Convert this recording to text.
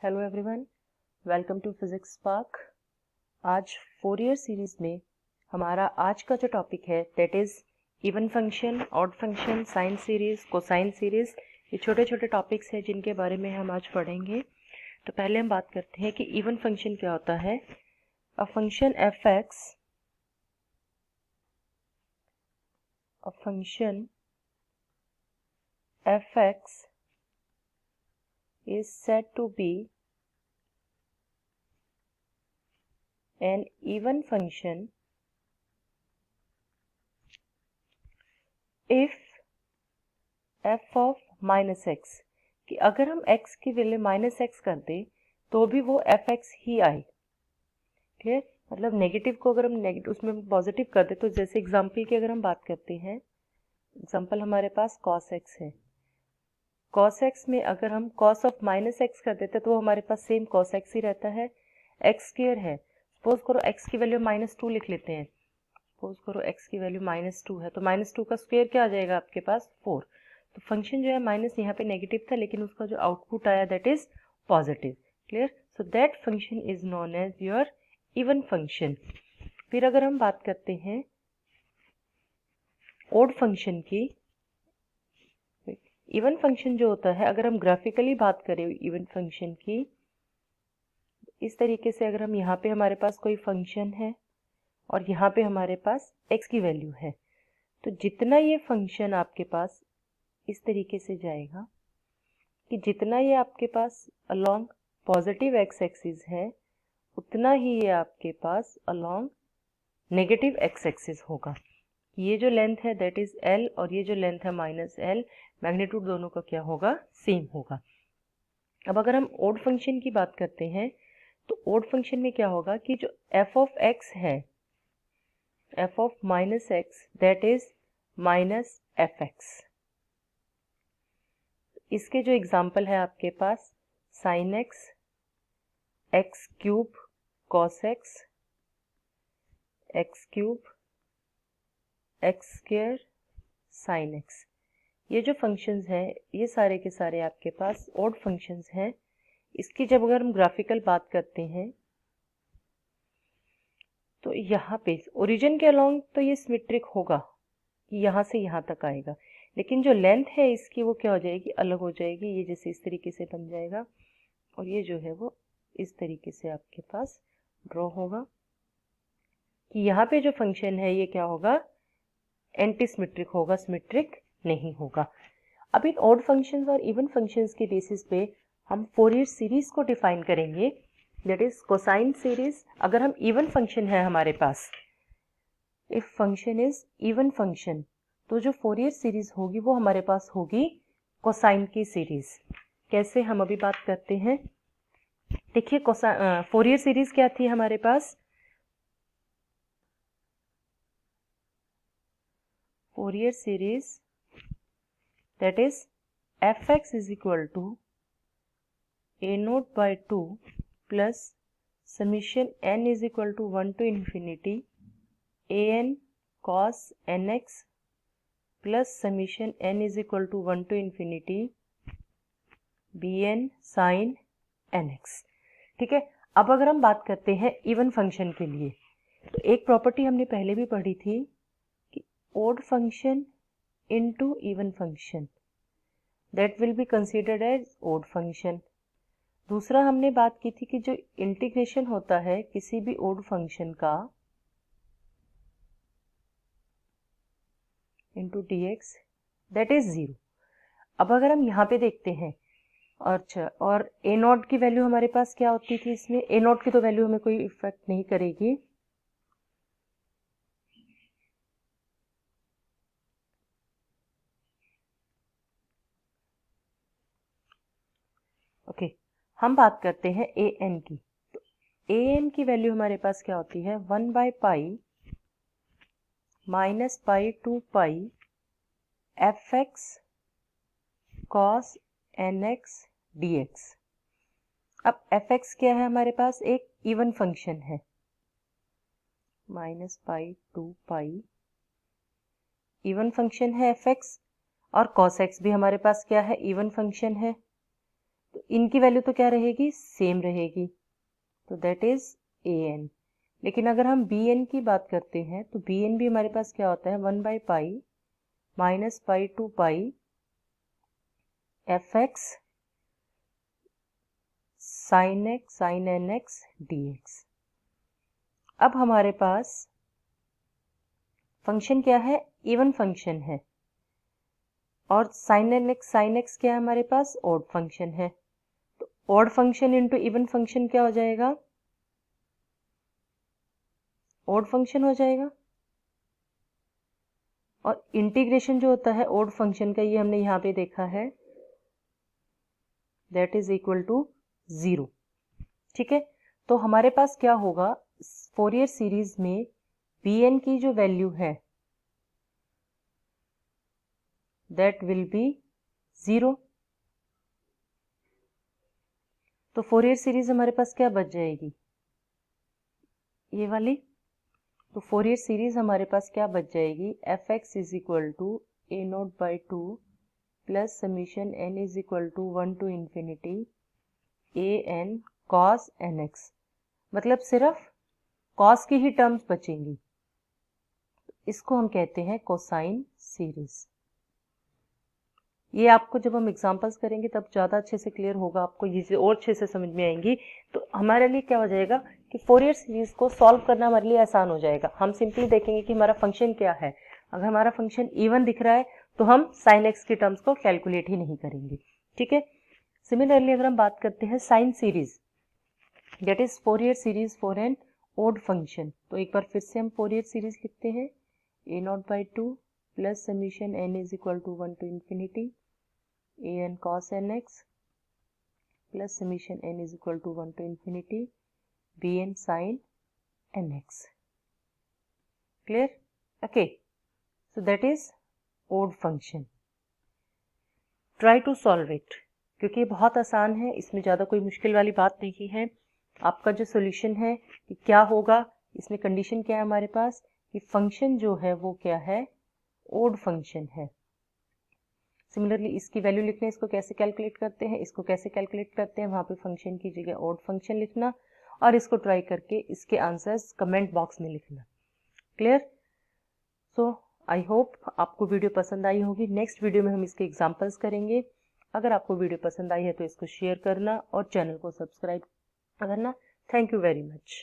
Hello everyone, welcome to physics spark. आज Fourier series में हमारा आज का जो टॉपिक है that is even function, odd function, sine series, cosine series. ये छोटे छोटे टॉपिक्स हैं जिनके बारे में हम आज पढ़ेंगे। तो पहले हम बात करते हैं कि इवन फंक्शन क्या होता है। A function F x is said to be an even function if f of minus x, कि अगर हम x की वैल्यू माइनस एक्स कर दें तो भी वो एफ एक्स ही आए। क्लियर? मतलब नेगेटिव को अगर हम नेगेटिव उसमें पॉजिटिव कर दे, तो जैसे एग्जांपल की अगर हम बात करते हैं, एग्जांपल हमारे पास cos x है। cos x में अगर हम cos ऑफ माइनस एक्स कर देते तो वो हमारे पास सेम cos x ही रहता है। एक्स स्क्वायर है, सपोज करो x की वैल्यू -2 लिख लेते हैं। सपोज करो x की वैल्यू -2 है, तो -2 का स्क्वायर क्या आ जाएगा आपके पास 4। तो फंक्शन जो है माइनस यहाँ पे नेगेटिव था, लेकिन उसका जो आउटपुट आया that is positive. Clear? So that function is known as your even function. फिर अगर हम बात करते हैं ओड फंक्शन की, इवन फंक्शन जो होता है, अगर हम ग्राफिकली बात करें इवन फंक्शन की, इस तरीके से अगर हम यहाँ पे हमारे पास कोई फंक्शन है और यहाँ पे हमारे पास x की वैल्यू है, तो जितना ये फंक्शन आपके पास इस तरीके से जाएगा कि जितना ये आपके पास अलोंग पॉजिटिव x एक्सिस है, उतना ही ये आपके पास अलोंग नेगेटिव x एक्सिस होगा। ये जो लेंथ है दैट इज l और ये जो लेंथ है -l, मैग्नीट्यूड दोनों का क्या होगा? सेम होगा। अब अगर हम ओड फंक्शन की बात करते हैं, तो ओड फंक्शन में क्या होगा कि जो f ऑफ x है, f of minus x that is minus f x. इसके जो एग्जाम्पल है आपके पास sine x, x cube cos x, x cube, x square, sine x. ये जो फंक्शंस हैं ये सारे के सारे आपके पास ओड फंक्शंस हैं। इसकी जब अगर हम ग्राफिकल बात करते हैं तो यहाँ पे ओरिजिन के अलोंग तो ये सिमेट्रिक होगा कि यहाँ से यहाँ तक आएगा, लेकिन जो लेंथ है इसकी वो क्या हो जाएगी? अलग हो जाएगी। ये जैसे इस तरीके से बन जाएगा और ये जो है वो इस तरीके से आपके पास ड्रॉ होगा कि यहाँ पे जो फंक्शन है ये क्या होगा? एंटी सिमेट्रिक होगा, सिमेट्रिक नहीं होगा। अब इन ऑड फंक्शंस और इवन फंक्शंस के बेसिस पे हम फोरियर सीरीज को डिफाइन करेंगे, दैट इज कोसाइन सीरीज। अगर हम इवन फंक्शन है हमारे पास, if function is even function, तो जो फोरियर सीरीज होगी वो हमारे पास होगी कोसाइन की सीरीज। कैसे? हम अभी बात करते हैं। देखिए फोरियर सीरीज क्या थी हमारे पास? Fourier series that is f x is equal to a0/2 plus summation n is equal to 1 to infinity an cos nx plus summation n is equal to 1 to infinity bn sin nx। ठीक है। अब अगर हम बात करते हैं even function के लिए, तो एक प्रॉपर्टी हमने पहले भी पढ़ी थी कि odd function into even function that will be considered as odd function. दूसरा हमने बात की थी कि जो इंटीग्रेशन होता है किसी भी ओड फंक्शन का इंटू dx दैट इज 0। अब अगर हम यहाँ पे देखते हैं, अच्छा, और ए नॉट की वैल्यू हमारे पास क्या होती थी? इसमें ए नॉट की तो वैल्यू हमें कोई इफेक्ट नहीं करेगी। ओके, हम बात करते हैं ए एन की। तो ए एन की वैल्यू हमारे पास क्या होती है? 1/पाई minus pi to pi f x cos n x d x. अब एफ एक्स क्या है हमारे पास? एक इवन फंक्शन है, minus pi to pi even function है एफ एक्स, और कॉस एक्स भी हमारे पास क्या है? इवन फंक्शन है। तो इनकी वैल्यू तो क्या रहेगी, सेम रहेगी, तो दैट इज ए एन। लेकिन अगर हम बी एन की बात करते हैं तो बी एन भी हमारे पास क्या होता है, 1/पाई minus pi to pi f x sine x sine n x d x. अब हमारे पास फंक्शन क्या है, इवन फंक्शन है, और साइन एन एक्स क्या है हमारे पास, ऑड फंक्शन है। तो odd function into even function क्या हो जाएगा, ऑड फंक्शन हो जाएगा। और इंटीग्रेशन जो होता है ऑड फंक्शन का, ये हमने यहाँ पे देखा है, दैट इज इक्वल टू 0। ठीक है, तो हमारे पास क्या होगा, फोरियर सीरीज में बी एन की जो वैल्यू है दैट विल बी 0। तो फोरियर सीरीज हमारे पास क्या बच जाएगी, ये वाली। तो फोरियर सीरीज हमारे पास क्या बच जाएगी, f x is equal to a naught by two plus summation n is equal to 1 to infinity a n cos n x. मतलब सिर्फ कॉस की ही टर्म्स बचेंगी, इसको हम कहते हैं कोसाइन सीरीज। ये आपको जब हम एग्जांपल्स करेंगे तब ज़्यादा अच्छे से क्लियर होगा, आपको ये चीज़ें और अच्छे से समझ में आएंगी। तो हमारे लिए क्या हो जाएगा कि फोरियर सीरीज को सॉल्व करना हमारे लिए आसान हो जाएगा। हम सिंपली देखेंगे कि हमारा फंक्शन क्या है। अगर हमारा फंक्शन इवन दिख रहा है तो हम साइन एक्स की टर्म्स को कैलकुलेट ही नहीं करेंगे। ठीक है, सिमिलरली अगर हम बात करते हैं sine series, that is Fourier series for an odd function. तो एक बार फिर से हम फोरियर सीरीज लिखते हैं, a naught by two plus summation n is equal to 1 to infinity a n cos n x plus summation n is equal to 1 to infinity b n sine n x. Clear? Okay, so that is odd function. Try to solve it, क्योंकि ये बहुत आसान है, इसमें ज़्यादा कोई मुश्किल वाली बात नहीं है। आपका जो सोल्यूशन है कि क्या होगा, इसमें कंडीशन क्या है हमारे पास कि फंक्शन जो है वो क्या है, ओड फंक्शन है। सिमिलरली इसकी वैल्यू लिखना, इसको कैसे कैलकुलेट करते हैं, इसको कैसे कैलकुलेट करते हैं, वहाँ पे फंक्शन की जगह ओड फंक्शन लिखना और इसको ट्राई करके इसके आंसर्स कमेंट बॉक्स में लिखना। क्लियर? सो आई होप आपको वीडियो पसंद आई होगी। नेक्स्ट वीडियो में हम इसके एग्जाम्पल्स करेंगे। अगर आपको वीडियो पसंद आई है तो इसको शेयर करना और चैनल को सब्सक्राइब करना। Thank you very much.